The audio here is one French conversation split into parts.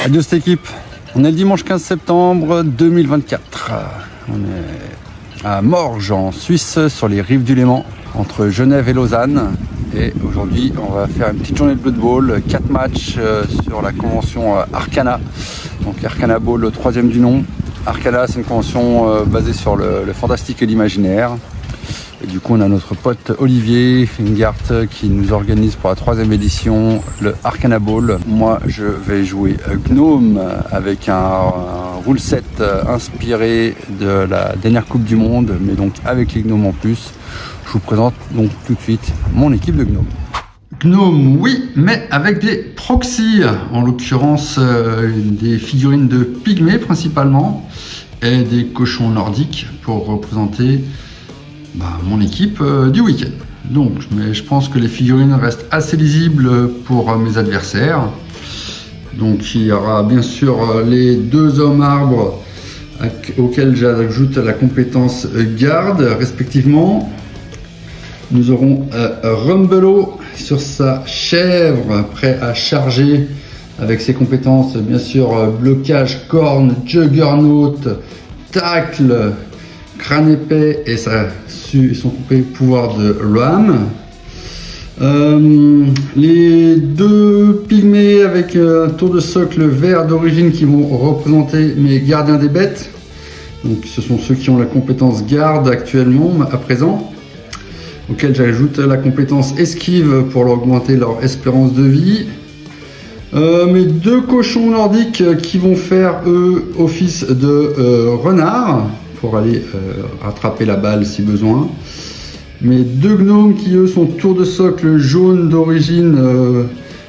Adieu cette équipe. On est le dimanche 15 septembre 2024. On est à Morges en Suisse, sur les rives du Léman, entre Genève et Lausanne. Et aujourd'hui, on va faire une petite journée de Blood Bowl, 4 matchs sur la convention Arcana. Donc Arcana Bowl, le 3e du nom. Arcana, c'est une convention basée sur le fantastique et l'imaginaire. Et du coup, on a notre pote Olivier Fingart qui nous organise pour la 3e édition le Arcana Bowl. Moi, je vais jouer Gnome avec un rule set inspiré de la dernière Coupe du Monde, mais donc avec les gnomes en plus. Je vous présente donc tout de suite mon équipe de Gnome. Gnome, oui, mais avec des proxys, en l'occurrence des figurines de pygmées principalement, et des cochons nordiques pour représenter mon équipe du week-end. Donc, mais je pense que les figurines restent assez lisibles pour mes adversaires. Donc il y aura bien sûr les 2 hommes arbres auxquels j'ajoute la compétence garde respectivement. Nous aurons Rumbelow sur sa chèvre, prêt à charger avec ses compétences bien sûr blocage, corne, juggernaut, tacle, crâne épais et son pouvoir de ram. Les 2 pygmées avec un tour de socle vert d'origine qui vont représenter mes gardiens des bêtes. Donc ce sont ceux qui ont la compétence garde actuellement à présent, auquel j'ajoute la compétence esquive pour augmenter leur espérance de vie. Mes 2 cochons nordiques qui vont faire eux office de renard pour aller rattraper la balle si besoin. Mes 2 gnomes qui eux sont tour de socle jaune d'origine,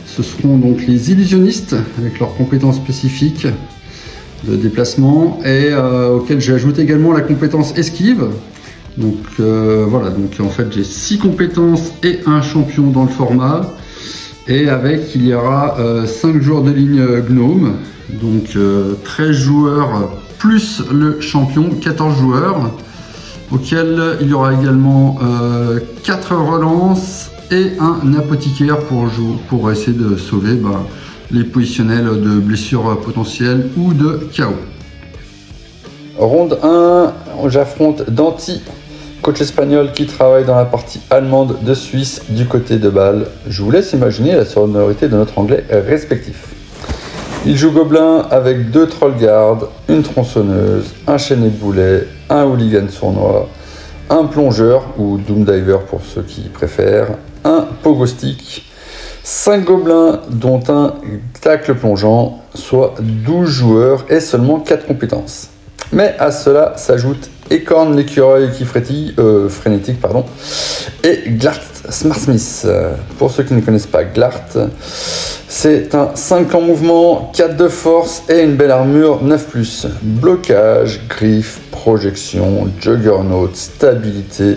ce seront donc les illusionnistes avec leurs compétences spécifiques de déplacement et auxquels j'ajoute également la compétence esquive. Donc voilà, donc en fait j'ai 6 compétences et un champion dans le format, et avec il y aura 5 joueurs de ligne gnome, donc 13 joueurs plus le champion, 14 joueurs, auquel il y aura également 4 relances et un apothicaire pour essayer de sauver les positionnels de blessures potentielles ou de KO. Ronde 1, j'affronte Danti, coach espagnol qui travaille dans la partie allemande de Suisse du côté de Bâle. Je vous laisse imaginer la sonorité de notre anglais respectif. Il joue gobelin avec 2 trollgardes, une tronçonneuse, un chaînet boulet, un hooligan sournois, un plongeur ou doomdiver pour ceux qui préfèrent, un pogo stick, 5 gobelins dont un tacle plongeant, soit 12 joueurs et seulement 4 compétences. Mais à cela s'ajoute Écorne l'écureuil qui frénétique et Glart Smartsmith. Pour ceux qui ne connaissent pas Glart, c'est un 5 en mouvement, 4 de force et une belle armure 9+. Blocage, griffe, projection, juggernaut, stabilité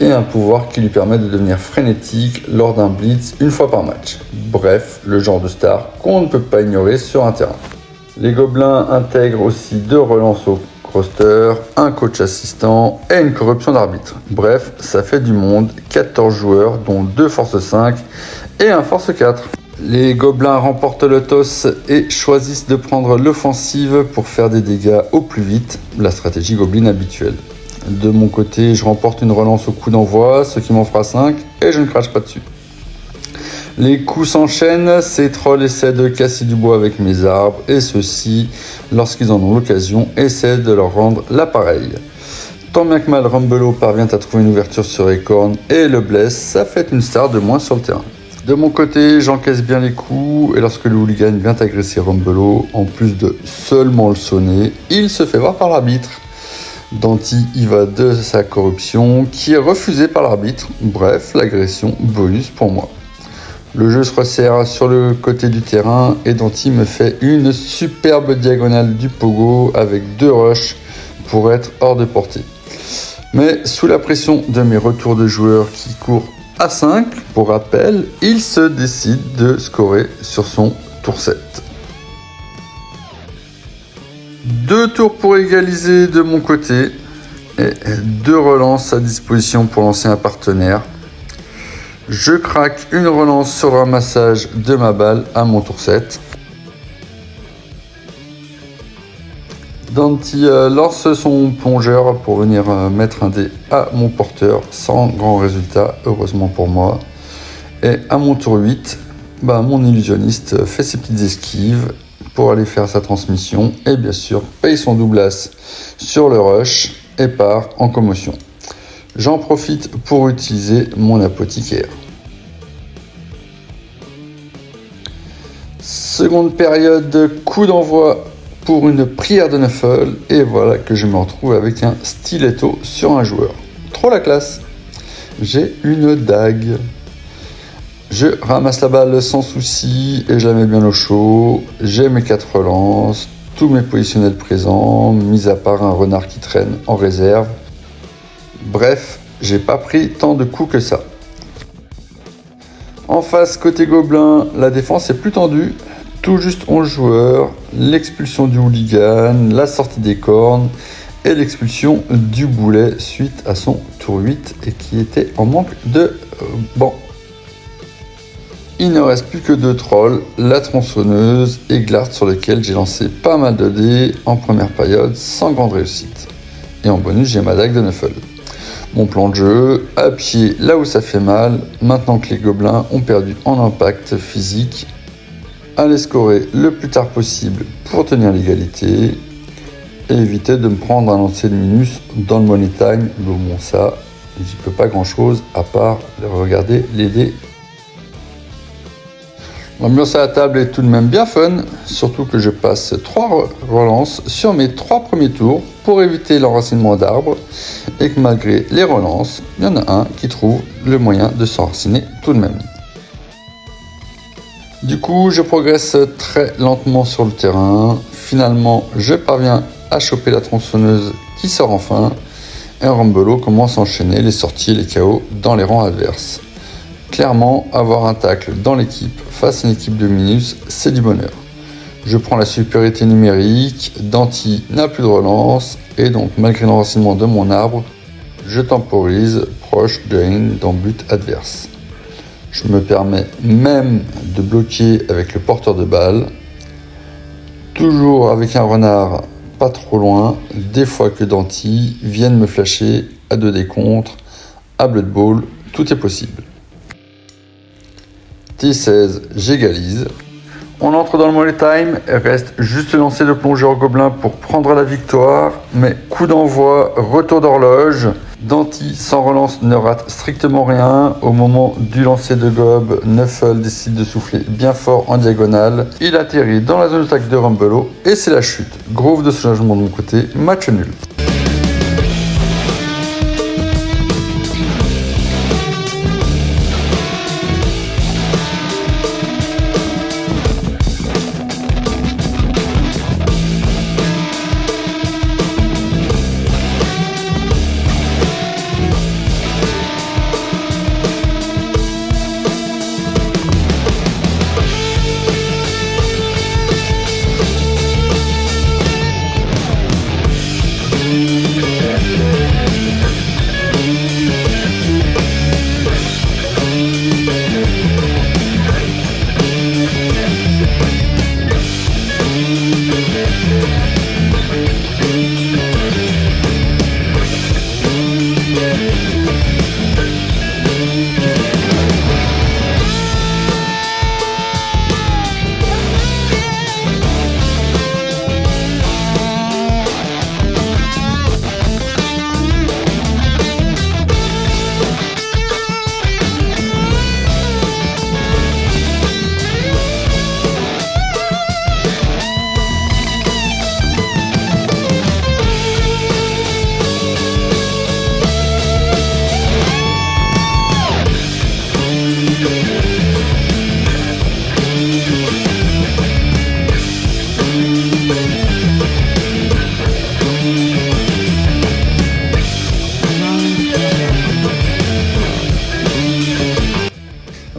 et un pouvoir qui lui permet de devenir frénétique lors d'un blitz une fois par match. Bref, le genre de star qu'on ne peut pas ignorer sur un terrain. Les gobelins intègrent aussi 2 relances au roster, un coach assistant et une corruption d'arbitre. Bref, ça fait du monde, 14 joueurs dont 2 force 5 et un force 4. Les gobelins remportent le toss et choisissent de prendre l'offensive pour faire des dégâts au plus vite, la stratégie gobelin habituelle. De mon côté, je remporte une relance au coup d'envoi, ce qui m'en fera 5 et je ne crache pas dessus. Les coups s'enchaînent, ces trolls essaient de casser du bois avec mes arbres et ceux-ci, lorsqu'ils en ont l'occasion, essaient de leur rendre l'appareil. Tant bien que mal, Rumbelow parvient à trouver une ouverture sur Écorne et le blesse, ça fait une star de moins sur le terrain. De mon côté, j'encaisse bien les coups et lorsque le hooligan vient agresser Rumbelow, en plus de seulement le sonner, il se fait voir par l'arbitre. Danti y va de sa corruption qui est refusée par l'arbitre, bref, l'agression bonus pour moi. Le jeu se resserre sur le côté du terrain et Danti me fait une superbe diagonale du pogo avec 2 rushs pour être hors de portée. Mais sous la pression de mes retours de joueurs qui courent à 5, pour rappel, il se décide de scorer sur son tour 7. 2 tours pour égaliser de mon côté et 2 relances à disposition pour lancer un partenaire. Je craque une relance sur le ramassage de ma balle à mon tour 7. Danti lance son plongeur pour venir mettre un dé à mon porteur sans grand résultat, heureusement pour moi. Et à mon tour 8, mon illusionniste fait ses petites esquives pour aller faire sa transmission et bien sûr paye son doublas sur le rush et part en commotion. J'en profite pour utiliser mon apothicaire. Seconde période, coup d'envoi pour une prière de Nuffle et voilà que je me retrouve avec un stiletto sur un joueur. Trop la classe. J'ai une dague. Je ramasse la balle sans souci et je la mets bien au chaud. J'ai mes 4 relances, tous mes positionnels présents, mis à part un renard qui traîne en réserve. Bref, j'ai pas pris tant de coups que ça. En face, côté gobelin, la défense est plus tendue. Tout juste 11 joueurs, l'expulsion du hooligan, la sortie des cornes et l'expulsion du boulet suite à son tour 8 et qui était en manque de banc. Il ne reste plus que 2 trolls, la tronçonneuse et Glart sur lequel j'ai lancé pas mal de dés en première période sans grande réussite. Et en bonus, j'ai ma dague de Nuffle. Mon plan de jeu, à pied là où ça fait mal, maintenant que les gobelins ont perdu en impact physique, aller scorer le plus tard possible pour tenir l'égalité et éviter de me prendre un lancer de minus dans le money time. Bon, ça, j'y peux pas grand chose à part regarder les dés. L'ambiance à la table est tout de même bien fun, surtout que je passe 3 relances sur mes 3 premiers tours pour éviter l'enracinement d'arbres et que malgré les relances, il y en a un qui trouve le moyen de s'enraciner tout de même. Du coup, je progresse très lentement sur le terrain. Finalement, je parviens à choper la tronçonneuse qui sort enfin et Rumbelow commence à enchaîner les sorties et les KO dans les rangs adverses. Clairement, avoir un tacle dans l'équipe face à une équipe de minus, c'est du bonheur. Je prends la supériorité numérique, Danti n'a plus de relance et donc malgré l'enracinement de mon arbre, je temporise proche de la ligne dans but adverse. Je me permets même de bloquer avec le porteur de balle, toujours avec un renard pas trop loin, des fois que Danti vienne me flasher à 2 décomptes, à Blood Bowl, tout est possible. T16, j'égalise. On entre dans le money time, il reste juste le lancer de plongeur gobelin pour prendre la victoire, mais coup d'envoi, retour d'horloge. Danti sans relance ne rate strictement rien. Au moment du lancer de gob, Nuffle décide de souffler bien fort en diagonale. Il atterrit dans la zone d'attaque de Rumbelow et c'est la chute. Groove de soulagement de mon côté, match nul.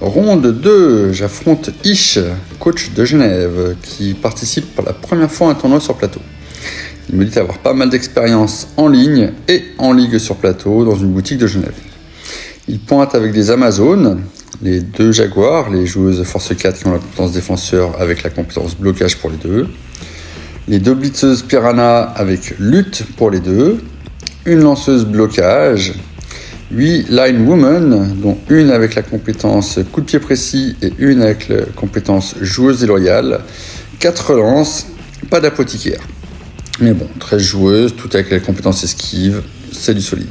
Ronde 2, j'affronte Ish, coach de Genève, qui participe pour la première fois à un tournoi sur plateau. Il me dit avoir pas mal d'expérience en ligne et en ligue sur plateau dans une boutique de Genève. Il pointe avec des Amazones, les 2 Jaguars, les joueuses Force 4 qui ont la compétence défenseur avec la compétence blocage pour les 2. Les 2 blitzeuses piranha avec lutte pour les 2, une lanceuse blocage, 8 line women, dont une avec la compétence coup de pied précis et une avec la compétence joueuse déloyale, 4 relances, pas d'apothicaire. Mais bon, 13 joueuses, toutes avec la compétence esquive, c'est du solide.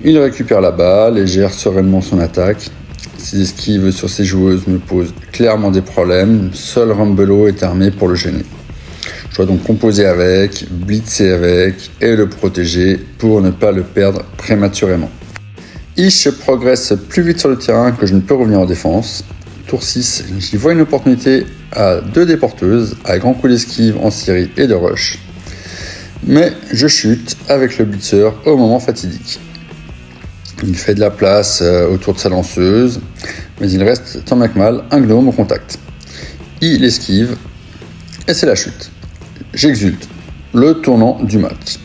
Il récupère la balle et gère sereinement son attaque. Ses esquives sur ses joueuses me posent clairement des problèmes, seul Rumbelow est armé pour le gêner. Je dois donc composer avec, blitzer avec et le protéger pour ne pas le perdre prématurément. Ish progresse plus vite sur le terrain que je ne peux revenir en défense. Tour 6, j'y vois une opportunité à 2 déporteuses, à grand coup d'esquive en série et de rush. Mais je chute avec le blitzer au moment fatidique. Il fait de la place autour de sa lanceuse, mais il reste tant bien que mal un gnome au contact. Il esquive et c'est la chute. J'exulte, le tournant du match.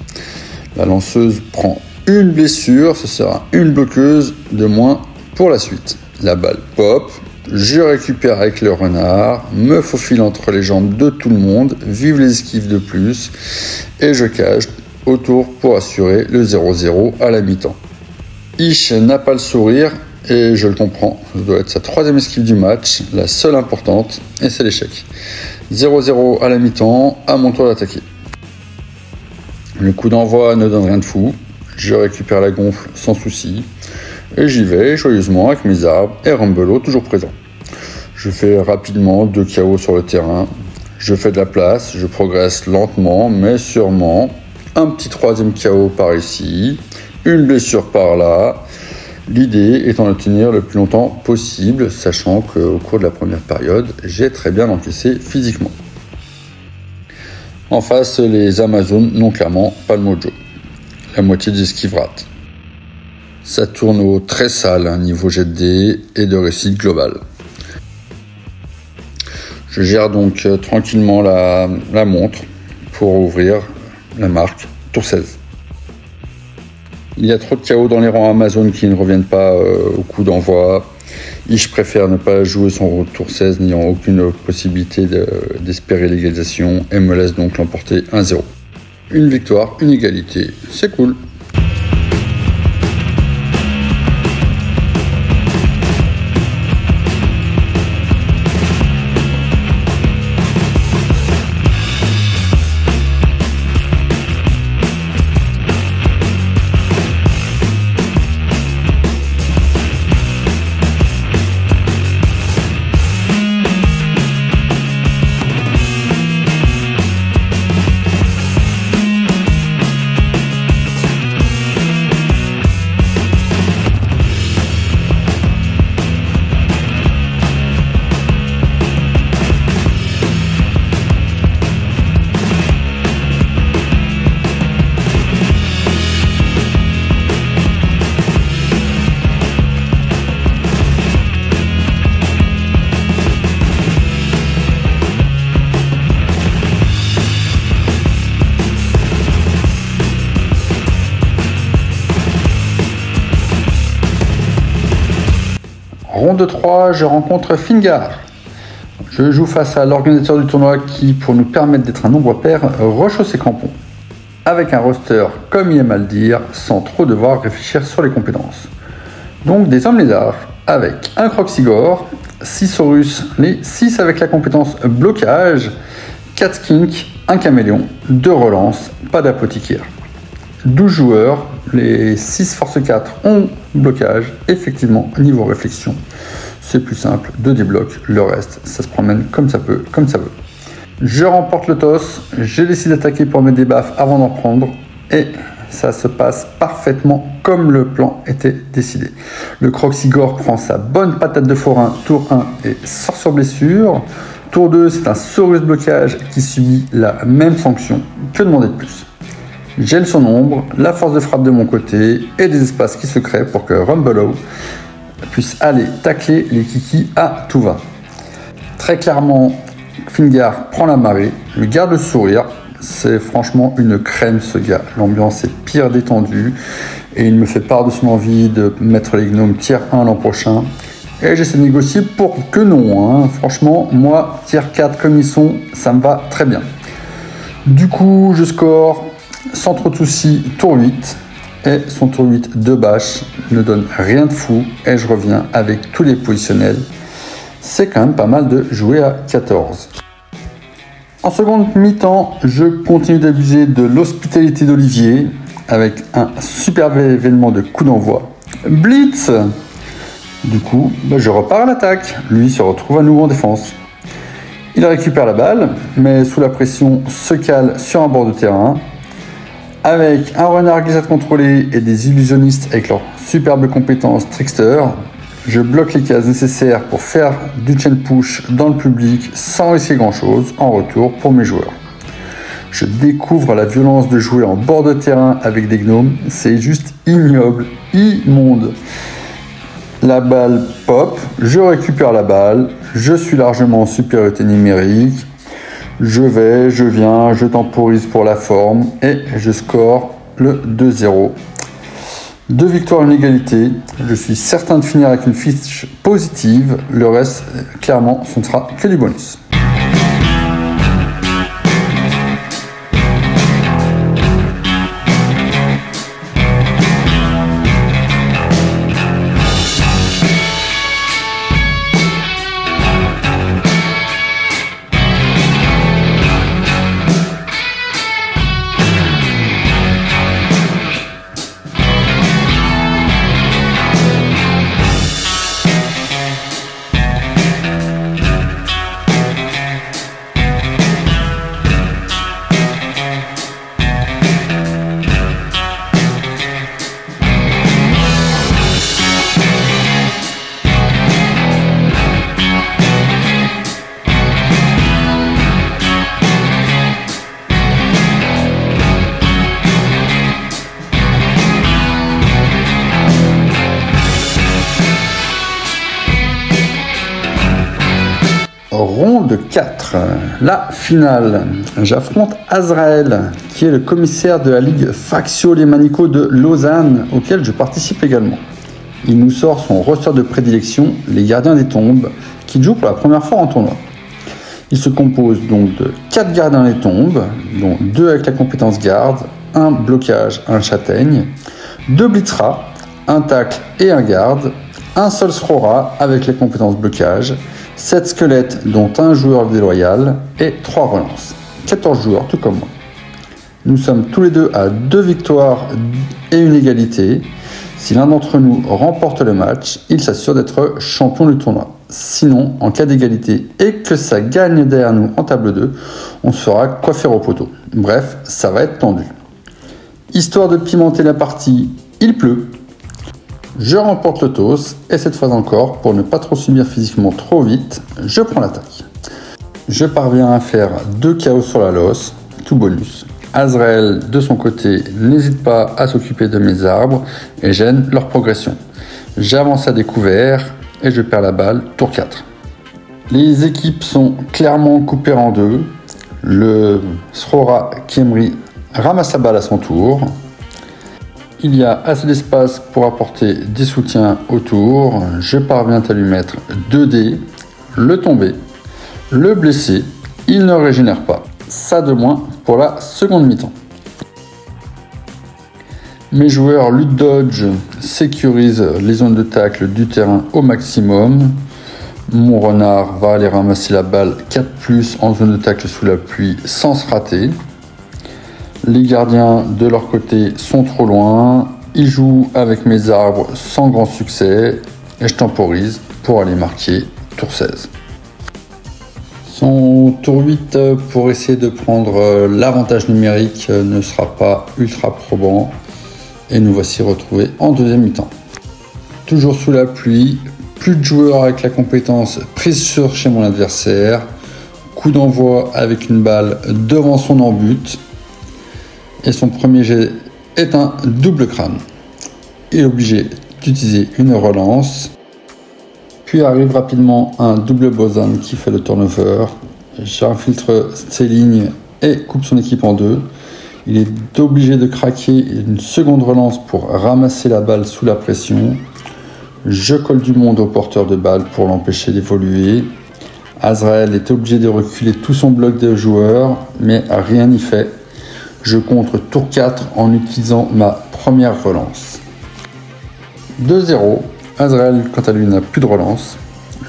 La lanceuse prend une blessure, ce sera une bloqueuse de moins pour la suite. La balle pop, je récupère avec le renard, me faufile entre les jambes de tout le monde, vive les esquives de plus, et je cache autour pour assurer le 0-0 à la mi-temps. Ish n'a pas le sourire, et je le comprends, ça doit être sa 3e esquive du match, la seule importante, et c'est l'échec. 0-0 à la mi-temps, à mon tour d'attaquer. Le coup d'envoi ne donne rien de fou, je récupère la gonfle sans souci, et j'y vais joyeusement avec mes arbres et Rumbelow toujours présent. Je fais rapidement 2 KO sur le terrain, je fais de la place, je progresse lentement mais sûrement, un petit 3e KO par ici, une blessure par là, l'idée étant de tenir le plus longtemps possible, sachant qu'au cours de la première période, j'ai très bien encaissé physiquement. En face, les Amazones n'ont clairement pas le mojo. La moitié des esquives ratent. Ça tourne au très sale niveau jet de dés et de réussite globale. Je gère donc tranquillement la montre pour ouvrir la marque tour 16. Il y a trop de chaos dans les rangs Amazon qui ne reviennent pas au coup d'envoi. Je préfère ne pas jouer son tour 16 n'ayant aucune possibilité d'espérer l'égalisation et me laisse donc l'emporter 1-0. Une victoire, une égalité, c'est cool. Ronde 3, je rencontre Fingar. Je joue face à l'organisateur du tournoi qui, pour nous permettre d'être un nombre pair, rechausse ses crampons. Avec un roster, comme il aime à le dire, sans trop devoir réfléchir sur les compétences. Donc des hommes lézards, avec un Croxigore, 6 Saurus, les 6 avec la compétence blocage, 4 Skink, un Caméléon, 2 relances, pas d'apothicaire. 12 joueurs, les 6 force 4 ont blocage, effectivement, niveau réflexion, c'est plus simple, 2 déblocs, le reste, ça se promène comme ça peut, comme ça veut. Je remporte le toss, j'ai décidé d'attaquer pour mes débuffs avant d'en prendre, et ça se passe parfaitement comme le plan était décidé. Le Croxigore prend sa bonne patate de forain, tour 1, et sort sur blessure. Tour 2, c'est un Saurus blocage qui subit la même sanction, que demander de plus. Gèle son ombre, la force de frappe de mon côté et des espaces qui se créent pour que Rumbelow puisse aller tacler les kikis à tout va. Très clairement, Fingar prend la marée, lui garde le sourire, c'est franchement une crème ce gars. L'ambiance est pire détendue et il me fait part de son envie de mettre les gnomes tier 1 l'an prochain. Et j'essaie de négocier pour que non, hein. Franchement, moi, tier 4 comme ils sont, ça me va très bien. Du coup, je score sans trop de soucis tour 8. Et son tour 8 de bâche ne donne rien de fou. Et je reviens avec tous les positionnels. C'est quand même pas mal de jouer à 14. En seconde mi-temps, je continue d'abuser de l'hospitalité d'Olivier avec un superbe événement de coup d'envoi. Blitz! Du coup, je repars à l'attaque. Lui se retrouve à nouveau en défense. Il récupère la balle, mais sous la pression se cale sur un bord de terrain. Avec un renard glissade contrôlé et des illusionnistes avec leurs superbes compétences trickster, je bloque les cases nécessaires pour faire du chain push dans le public sans risquer grand chose en retour pour mes joueurs. Je découvre la violence de jouer en bord de terrain avec des gnomes, c'est juste ignoble, immonde. La balle pop, je récupère la balle, je suis largement en supériorité numérique, je vais, je viens, je temporise pour la forme et je score le 2-0. 2 victoires, une égalité. Je suis certain de finir avec une fiche positive. Le reste, clairement, ce ne sera que du bonus. Ronde 4, la finale. J'affronte Azrael, qui est le commissaire de la Ligue Factio Les Manicots de Lausanne, auquel je participe également. Il nous sort son roster de prédilection, les Gardiens des Tombes, qui joue pour la première fois en tournoi. Il se compose donc de 4 Gardiens des Tombes, dont 2 avec la compétence garde, un blocage, un châtaigne, 2 Blitzra, un tacle et un garde, un seul Srora avec les compétences blocage, 7 squelettes dont un joueur déloyal et 3 relances. 14 joueurs, tout comme moi. Nous sommes tous les deux à 2 victoires et une égalité. Si l'un d'entre nous remporte le match, il s'assure d'être champion du tournoi. Sinon, en cas d'égalité et que ça gagne derrière nous en table 2, on se fera coiffer au poteau. Bref, ça va être tendu. Histoire de pimenter la partie, il pleut. Je remporte le toss et cette fois encore, pour ne pas trop subir physiquement trop vite, je prends l'attaque. Je parviens à faire 2 chaos sur la losse, tout bonus. Azrael, de son côté, n'hésite pas à s'occuper de mes arbres et gêne leur progression. J'avance à découvert et je perds la balle, tour 4. Les équipes sont clairement coupées en deux. Le Srora Khemri ramasse la balle à son tour. Il y a assez d'espace pour apporter des soutiens autour. Je parviens à lui mettre 2 dés, le tomber, le blesser. Il ne régénère pas. Ça de moins pour la seconde mi-temps. Mes joueurs lutte dodge sécurisent les zones de tacle du terrain au maximum. Mon renard va aller ramasser la balle 4+ en zone de tacle sous la pluie sans se rater. Les gardiens de leur côté sont trop loin. Ils jouent avec mes arbres sans grand succès. Et je temporise pour aller marquer tour 16. Son tour 8 pour essayer de prendre l'avantage numérique ne sera pas ultra probant. Et nous voici retrouvés en deuxième mi-temps. Toujours sous la pluie. Plus de joueurs avec la compétence prise sur chez mon adversaire. Coup d'envoi avec une balle devant son en-but. Et son premier jet est un double crâne. Il est obligé d'utiliser une relance. Puis arrive rapidement un double boson qui fait le turnover. J'infiltre ses lignes et coupe son équipe en deux. Il est obligé de craquer une seconde relance pour ramasser la balle sous la pression. Je colle du monde au porteur de balle pour l'empêcher d'évoluer. Azrael est obligé de reculer tout son bloc de joueurs, mais rien n'y fait. Je contre tour 4 en utilisant ma première relance. 2-0. Azrael, quant à lui, n'a plus de relance.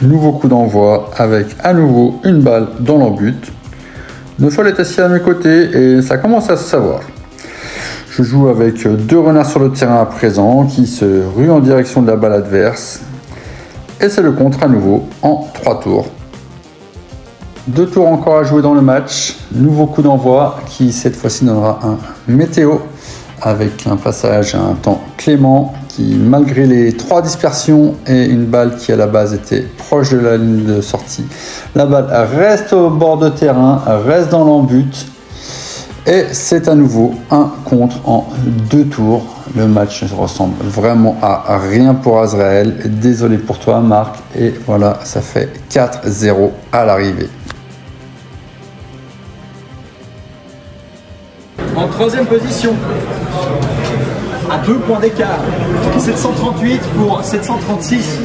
Nouveau coup d'envoi avec à nouveau une balle dans l'embut. Neufol est assis à mes côtés et ça commence à se savoir. Je joue avec 2 renards sur le terrain à présent qui se ruent en direction de la balle adverse. Et c'est le contre à nouveau en 3 tours. 2 tours encore à jouer dans le match. Nouveau coup d'envoi qui cette fois-ci donnera un météo avec un passage à un temps clément qui, malgré les 3 dispersions et une balle qui à la base était proche de la ligne de sortie, la balle reste au bord de terrain, reste dans l'embut et c'est à nouveau un contre en 2 tours. Le match ressemble vraiment à rien pour Azrael. Désolé pour toi Marc, et voilà, ça fait 4-0 à l'arrivée. En 3e position, à 2 points d'écart, 738 pour 736.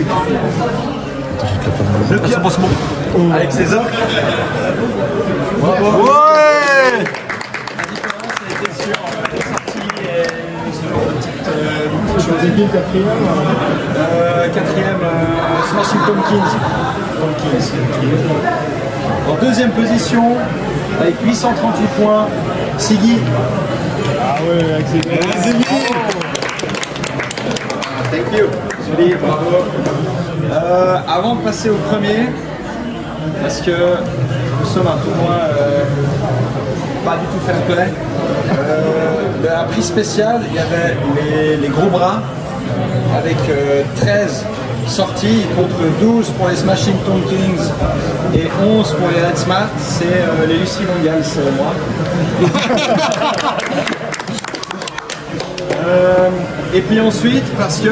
Le Pierre avec César. Ouais. La différence était sur les sorties et sur les quatrième, Smashing Tompkins. En 2e position, avec 838 points, Siggy. Ah ouais, avec ses Thank you. Joli, bravo. Avant de passer au premier, parce que nous sommes un tournoi pas du tout fair play, un prix spécial, il y avait les gros bras avec 13 sorties contre 12 pour les Smashing Tompkins et 11 pour les Red Smart. C'est les Lucie Mondial, c'est moi. Et puis ensuite, parce qu'il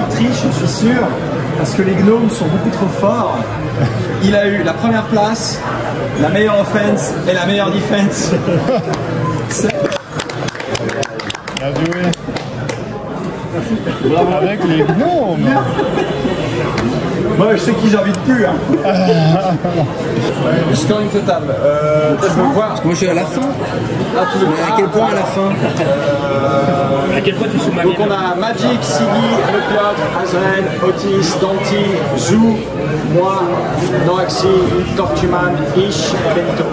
triche, je suis sûr, parce que les gnomes sont beaucoup trop forts, il a eu la première place, la meilleure offense et la meilleure defense. Bien joué. Avec les gnomes. Moi je sais qui j'invite plus. Hein. Le scoring total. Je veux voir. Moi je suis à la fin. Ah, tu veux à quel point à la fin à quel point tu sous ma. Donc on a Magic, Siggy, Le Club, Azrael, Otis, Danti, Zou, moi, Noaxi, Tortuman, Ish et Bento.